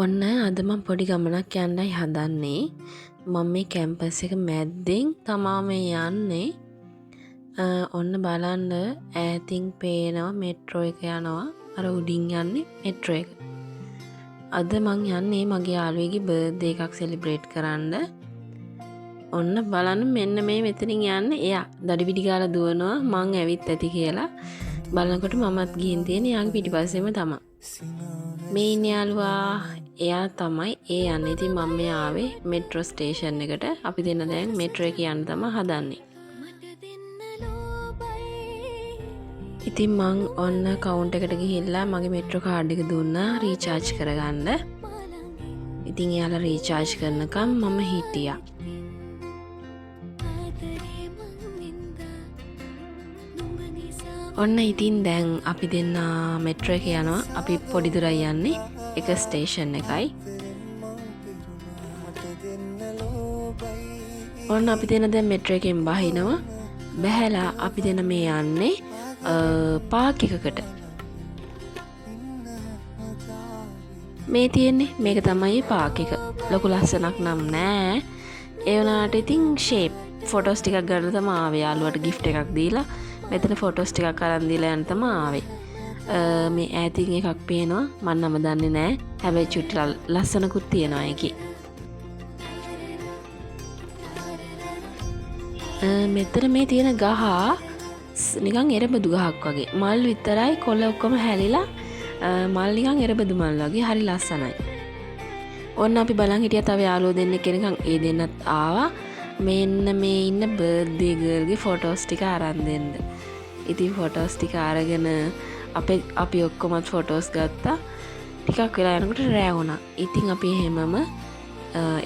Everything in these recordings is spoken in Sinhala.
ඔන්න අද මම පොඩි ගමනක් යන්නයි හදන්නේ. මම මේ කැම්පස් එක මැද්දෙන් තමා මේ යන්නේ. ඔන්න බලන්න ඈතින් පේනවා මෙට්‍රෝ එක යනවා. අර උඩින් යන්නේ මෙට්‍රෝ එක. අද මං යන්නේ මගේ යාළුවෙගේ බර්ත්ඩේ එකක් සෙලිබ්‍රේට් කරන්න. ඔන්න බලන්න මෙන්න මේ මෙතනින් යන්නේ එයා. දඩිවිඩි ගාලා දුවනවා මං ඇවිත් ඇති කියලා. බලනකොට මමත් ගිහින් තියෙන්නේ යාගේ පිටිපස්සෙම තමයි. මේ ඉන්න යාළුවා එයා තමයි ඒ යන්නේ. ඉතින් මම මේ ආවේ මෙට්‍රෝ ස්ටේෂන් එකට. අපි දෙන්න දැන් මෙට්‍රෝ එකේ යන්න තමයි හදන්නේ. ඉතින් මං ඔන්න කවුන්ටර් එකට ගිහිල්ලා මගේ මෙට්‍රෝ කාඩ් එක දුන්නා රීචාර්ජ් කරගන්න. ඉතින් එයාලා රීචාර්ජ් කරනකම් මම හිටියා. ඔන්න ඉතින් දැන් අපි දෙන්න මෙට්‍රෝ එකේ යනවා. අපි පොඩි දුරයි යන්නේ. එක ස්ටේෂන් එකයි. ඔන්න අපි දෙන්න දැන් මෙට්‍රෝ එකෙන් බහිනවා. බහැලා අපි දෙන්න මේ යන්නේ පාක් එකකට. මේ තියෙන්නේ මේක තමයි පාක් එක. ලොකු ලස්සනක් නම් නෑ. ඒ වුණාට ඉතින් ෂේප් ෆොටෝස් ටිකක් ගන්න තමයි ආවේ. යාළුවට gift එකක් දීලා මෙතන ෆොටෝස් ටිකක් අරන් දීලා යන්න තමයි ආවේ. මේ ඈතින් එකක් පේනවා. මම නම දන්නේ නෑ. හැබැයි චුට්ටි ලස්සනකුත් තියෙනවා ඒකේ. මෙතන මේ තියෙන ගහ නිකන් එරබදු ගහක් වගේ. මල් විතරයි කොළ ඔක්කොම හැලිලා මල් නිකන් එරබදු මල් වගේ හරි ලස්සනයි. ඔන්න අපි බලන් හිටියා තව යාළුවෝ දෙන්නෙක් කෙනකන් ඒ දෙන්නත් ආවා. මෙන්න මේ ඉන්න බර්ත්ඩේ ගර්ල්ගේ ෆොටෝස් ටික අරන් දෙන්න. ඉතින් ෆොටෝස් ටික අරගෙන අපි ඔක්කොමත් ෆොටෝස් ගත්තා. ටිකක් වෙලා යනකොට රෑ වුණා. ඉතින් අපි එහෙමම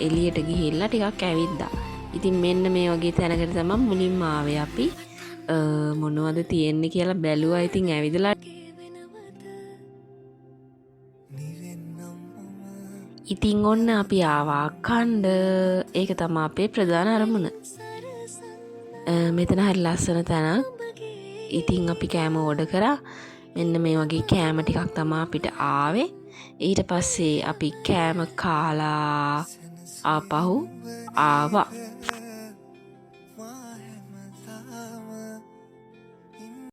එළියට ගිහිල්ලා ටිකක් ඇවිද්දා. ඉතින් මෙන්න මේ වගේ තැනකට තමයි මුලින්ම ආවේ අපි. මොනවද තියෙන්නේ කියලා බැලුවා. ඉතින් ඇවිදලා ඉතින් ඔන්න අපි ආවා කණ්ඩ. ඒක තමයි අපේ ප්‍රධාන අරමුණ. මෙතන හරි ලස්සන තැනක්. ඉතින් අපි කෑම ඕඩර් කරා. මෙන්න මේ වගේ කෑම ටිකක් තමයි අපිට ආවේ. ඊට පස්සේ අපි කෑම කාලා ආපහු ආවා.